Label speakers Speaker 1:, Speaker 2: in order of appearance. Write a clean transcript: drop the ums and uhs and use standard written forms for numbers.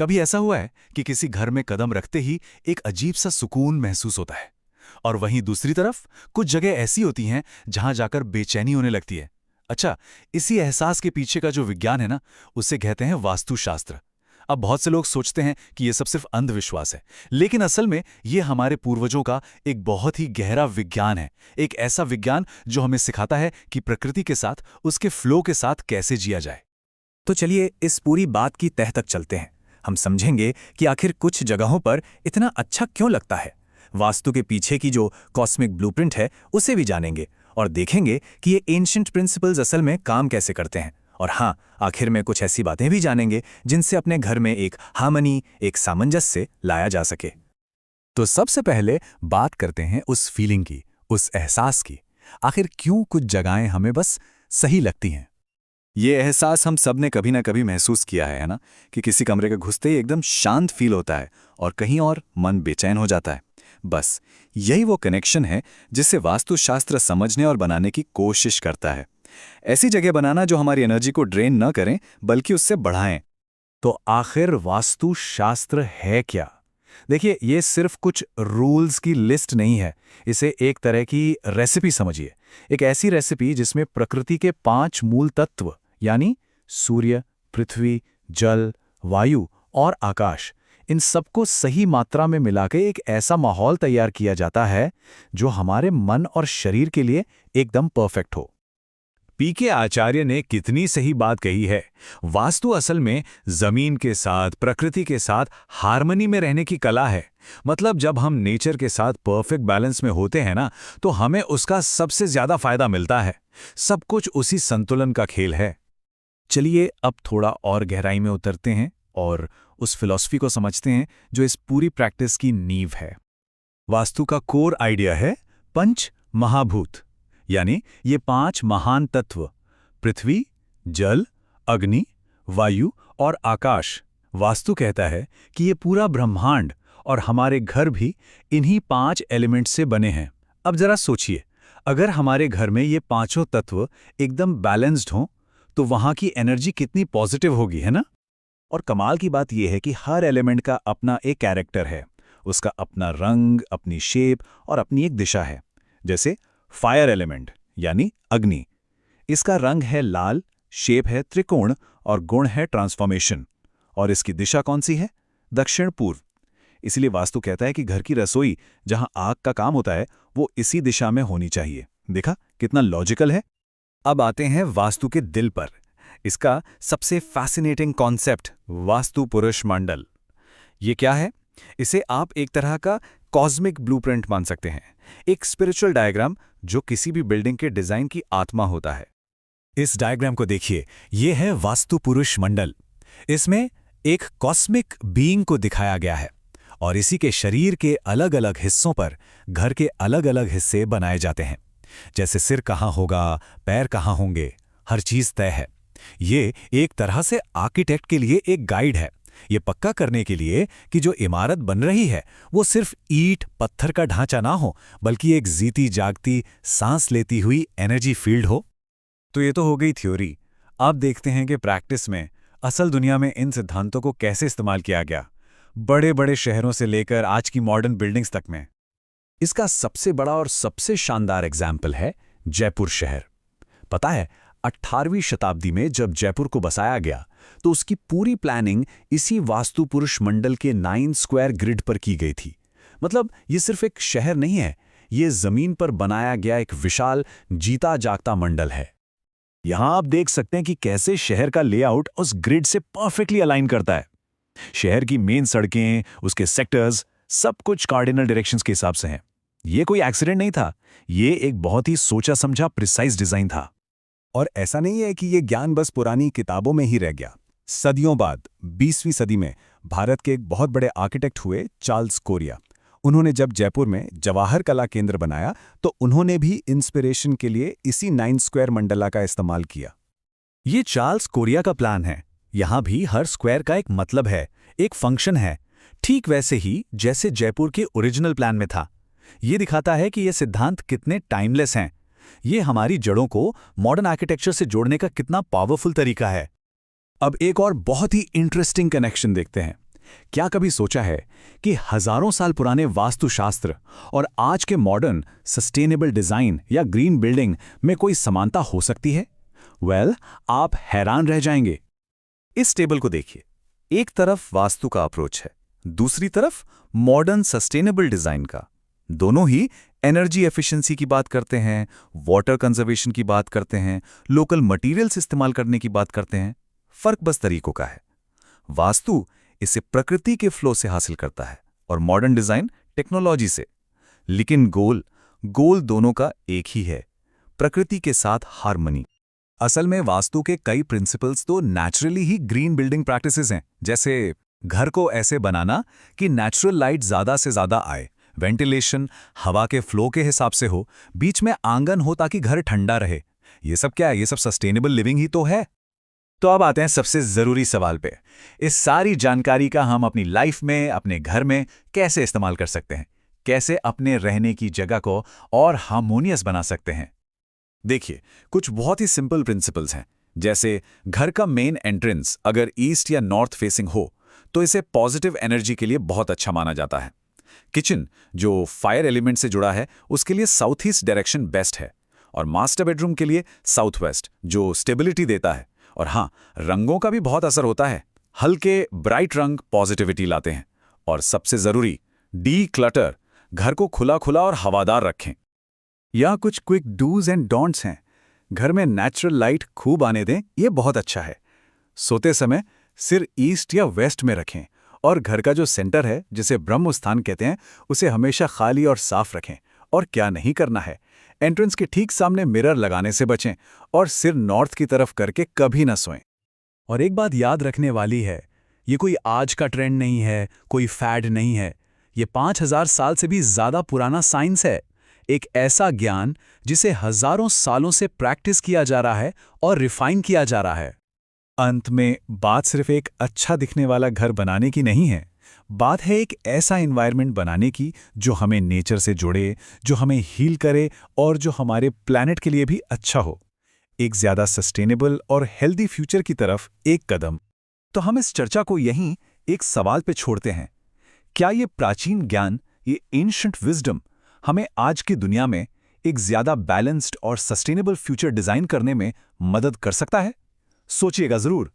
Speaker 1: कभी ऐसा हुआ है कि किसी घर में कदम रखते ही एक अजीब सा सुकून महसूस होता है, और वहीं दूसरी तरफ कुछ जगह ऐसी होती हैं जहां जाकर बेचैनी होने लगती है। अच्छा, इसी एहसास के पीछे का जो विज्ञान है ना, उसे कहते हैं वास्तुशास्त्र। अब बहुत से लोग सोचते हैं कि यह सब सिर्फ अंधविश्वास है, लेकिन असल में यह हमारे पूर्वजों का एक बहुत ही गहरा विज्ञान है। एक ऐसा विज्ञान जो हमें सिखाता है कि प्रकृति के साथ, उसके फ्लो के साथ कैसे जिया जाए।
Speaker 2: तो चलिए इस पूरी बात की तह तक चलते हैं। हम समझेंगे कि आखिर कुछ जगहों पर इतना अच्छा क्यों लगता है। वास्तु के पीछे की जो कॉस्मिक ब्लूप्रिंट है उसे भी जानेंगे और देखेंगे कि ये एंशिएंट प्रिंसिपल्स असल में काम कैसे करते हैं। और हाँ, आखिर में कुछ ऐसी बातें भी जानेंगे जिनसे अपने घर में एक हार्मनी, एक सामंजस्य लाया जा सके।
Speaker 1: तो सबसे पहले बात करते हैं उस फीलिंग की, उस एहसास की। आखिर क्यों कुछ जगहें हमें बस सही लगती हैं? ये एहसास हम सब ने कभी ना कभी महसूस किया है ना, कि किसी कमरे के घुसते ही एकदम शांत फील होता है और कहीं और मन बेचैन हो जाता है। बस यही वो कनेक्शन है जिसे वास्तुशास्त्र समझने और बनाने की कोशिश करता है। ऐसी जगह बनाना जो हमारी एनर्जी को ड्रेन न करें बल्कि उससे बढ़ाएं। तो आखिर वास्तुशास्त्र है क्या? देखिए, ये सिर्फ कुछ रूल्स की लिस्ट नहीं है। इसे एक तरह की रेसिपी समझिए। एक ऐसी रेसिपी जिसमें प्रकृति के 5 मूल तत्व यानी सूर्य, पृथ्वी, जल, वायु और आकाश, इन सबको सही मात्रा में मिलाकर एक ऐसा माहौल तैयार किया जाता है जो हमारे मन और शरीर के लिए एकदम परफेक्ट हो। पीके आचार्य ने कितनी सही बात कही है। वास्तु असल में जमीन के साथ, प्रकृति के साथ हार्मनी में रहने की कला है। मतलब जब हम नेचर के साथ परफेक्ट बैलेंस में होते हैं ना, तो हमें उसका सबसे ज्यादा फायदा मिलता है। सब कुछ उसी संतुलन का खेल है। चलिए अब थोड़ा और गहराई में उतरते हैं और उस फिलॉसफी को समझते हैं जो इस पूरी प्रैक्टिस की नींव है। वास्तु का कोर आइडिया है पंच महाभूत, यानी ये 5 महान तत्व पृथ्वी, जल, अग्नि, वायु और आकाश। वास्तु कहता है कि ये पूरा ब्रह्मांड और हमारे घर भी इन्हीं 5 एलिमेंट से बने हैं। अब जरा सोचिए, अगर हमारे घर में ये पांचों तत्व एकदम बैलेंस्ड हों तो वहां की एनर्जी कितनी पॉजिटिव होगी, है ना? और कमाल की बात यह है कि हर एलिमेंट का अपना एक कैरेक्टर है। उसका अपना रंग, अपनी शेप और अपनी एक दिशा है। जैसे फायर एलिमेंट यानी अग्नि, इसका रंग है लाल, शेप है त्रिकोण और गुण है ट्रांसफॉर्मेशन। और इसकी दिशा कौन सी है? दक्षिण पूर्व। इसलिए वास्तु कहता है कि घर की रसोई जहां आग का काम होता है वो इसी दिशा में होनी चाहिए। देखा कितना लॉजिकल है। अब आते हैं वास्तु के दिल पर। इसका सबसे फैसिनेटिंग कॉन्सेप्ट वास्तु पुरुष मंडल। ये क्या है? इसे आप एक तरह का कॉस्मिक ब्लूप्रिंट मान सकते हैं, एक स्पिरिचुअल डायग्राम जो किसी भी बिल्डिंग के डिजाइन की आत्मा होता है। इस डायग्राम को देखिए, ये है वास्तु पुरुष मंडल। इसमें एक कॉस्मिक बीइंग को दिखाया गया है और इसी के शरीर के अलग अलग हिस्सों पर घर के अलग अलग हिस्से बनाए जाते हैं। जैसे सिर कहाँ होगा, पैर कहाँ होंगे, हर चीज तय है। ये एक तरह से आर्किटेक्ट के लिए एक गाइड है, ये पक्का करने के लिए कि जो इमारत बन रही है वो सिर्फ ईंट पत्थर का ढांचा ना हो, बल्कि एक जीती जागती, सांस लेती हुई एनर्जी फील्ड हो। तो ये तो हो गई थ्योरी। अब देखते हैं कि प्रैक्टिस में, असल दुनिया में इन सिद्धांतों को कैसे इस्तेमाल किया गया, बड़े बड़े शहरों से लेकर आज की मॉडर्न बिल्डिंग्स तक में। इसका सबसे बड़ा और सबसे शानदार एग्जाम्पल है जयपुर शहर। पता है, 18वीं शताब्दी में जब जयपुर को बसाया गया तो उसकी पूरी प्लानिंग इसी वास्तु पुरुष मंडल के 9 स्क्वायर ग्रिड पर की गई थी। मतलब ये सिर्फ एक शहर नहीं है, ये जमीन पर बनाया गया एक विशाल जीता जागता मंडल है। यहां आप देख सकते हैं कि कैसे शहर का लेआउट उस ग्रिड से परफेक्टली अलाइन करता है। शहर की मेन सड़कें, उसके सेक्टर्स, सब कुछ कार्डिनल डायरेक्शंस के हिसाब से हैं। ये कोई एक्सीडेंट नहीं था, ये एक बहुत ही सोचा समझा प्रिसाइज डिजाइन था। और ऐसा नहीं है कि ये ज्ञान बस पुरानी किताबों में ही रह गया। सदियों बाद 20वीं सदी में भारत के एक बहुत बड़े आर्किटेक्ट हुए चार्ल्स कोरिया। उन्होंने जब जयपुर में जवाहर कला केंद्र बनाया तो उन्होंने भी इंस्पिरेशन के लिए इसी 9 स्क्वायर मंडला का इस्तेमाल किया। ये चार्ल्स कोरिया का प्लान है। यहां भी हर स्क्वायर का एक मतलब है, एक फंक्शन है, ठीक वैसे ही जैसे जयपुर के ओरिजिनल प्लान में था। ये दिखाता है कि ये सिद्धांत कितने टाइमलेस हैं। ये हमारी जड़ों को मॉडर्न आर्किटेक्चर से जोड़ने का कितना पावरफुल तरीका है। अब एक और बहुत ही इंटरेस्टिंग कनेक्शन देखते हैं। क्या कभी सोचा है कि हजारों साल पुराने वास्तुशास्त्र और आज के मॉडर्न सस्टेनेबल डिजाइन या ग्रीन बिल्डिंग में कोई समानता हो सकती है? आप हैरान रह जाएंगे।
Speaker 2: इस टेबल को देखिए। एक तरफ वास्तु का अप्रोच है, दूसरी तरफ मॉडर्न सस्टेनेबल डिजाइन का। दोनों ही एनर्जी एफिशिएंसी की बात करते हैं, वाटर कंजर्वेशन की बात करते हैं, लोकल मटेरियल्स इस्तेमाल करने की बात करते हैं। फर्क बस तरीकों का है। वास्तु इसे प्रकृति के फ्लो से हासिल करता है और मॉडर्न डिजाइन टेक्नोलॉजी से। लेकिन गोल दोनों का एक ही है, प्रकृति के साथ हार्मनी।
Speaker 1: असल में वास्तु के कई प्रिंसिपल्स तो नेचुरली ही ग्रीन बिल्डिंग प्रैक्टिसेस हैं, जैसे घर को ऐसे बनाना कि नेचुरल लाइट ज्यादा से ज्यादा आए, वेंटिलेशन हवा के फ्लो के हिसाब से हो, बीच में आंगन हो ताकि घर ठंडा रहे। ये सब क्या है? ये सब सस्टेनेबल लिविंग ही तो है। तो अब आते हैं सबसे जरूरी सवाल पे। इस सारी जानकारी का हम अपनी लाइफ में, अपने घर में कैसे इस्तेमाल कर सकते हैं? कैसे अपने रहने की जगह को और हार्मोनियस बना सकते हैं? देखिए, कुछ बहुत ही सिंपल प्रिंसिपल्स हैं। जैसे घर का मेन एंट्रेंस अगर ईस्ट या नॉर्थ फेसिंग हो तो इसे पॉजिटिव एनर्जी के लिए बहुत अच्छा माना जाता है। किचन जो फायर एलिमेंट से जुड़ा है उसके लिए साउथ ईस्ट डायरेक्शन बेस्ट है, और मास्टर बेडरूम के लिए साउथ वेस्ट जो स्टेबिलिटी देता है। और हाँ, रंगों का भी बहुत असर होता है। हल्के ब्राइट रंग पॉजिटिविटी लाते हैं। और सबसे जरूरी, डी क्लटर, घर को खुला खुला और हवादार रखें। यहाँ कुछ क्विक डूज एंड डोंट्स हैं। घर में नेचुरल लाइट खूब आने दें, ये बहुत अच्छा है। सोते समय सिर ईस्ट या वेस्ट में रखें, और घर का जो सेंटर है, जिसे ब्रह्म स्थान कहते हैं, उसे हमेशा खाली और साफ रखें। और क्या नहीं करना है, एंट्रेंस के ठीक सामने मिरर लगाने से बचें, और सिर नॉर्थ की तरफ करके कभी न सोएं। और एक बात याद रखने वाली है, ये कोई आज का ट्रेंड नहीं है, कोई फैड नहीं है। ये 5000 साल से भी ज्यादा पुराना साइंस है। एक ऐसा ज्ञान जिसे हजारों सालों से प्रैक्टिस किया जा रहा है और रिफाइन किया जा रहा है। अंत में बात सिर्फ एक अच्छा दिखने वाला घर बनाने की नहीं है, बात है एक ऐसा एनवायरनमेंट बनाने की जो हमें नेचर से जोड़े, जो हमें हील करे और जो हमारे प्लैनेट के लिए भी अच्छा हो। एक ज्यादा सस्टेनेबल और हेल्दी फ्यूचर की तरफ एक कदम। तो हम इस चर्चा को यहीं एक सवाल पे छोड़ते हैं। क्या ये प्राचीन ज्ञान, ये एंशिएंट विजडम हमें आज की दुनिया में एक ज्यादा बैलेंस्ड और सस्टेनेबल फ्यूचर डिजाइन करने में मदद कर सकता है? सोचिएगा जरूर।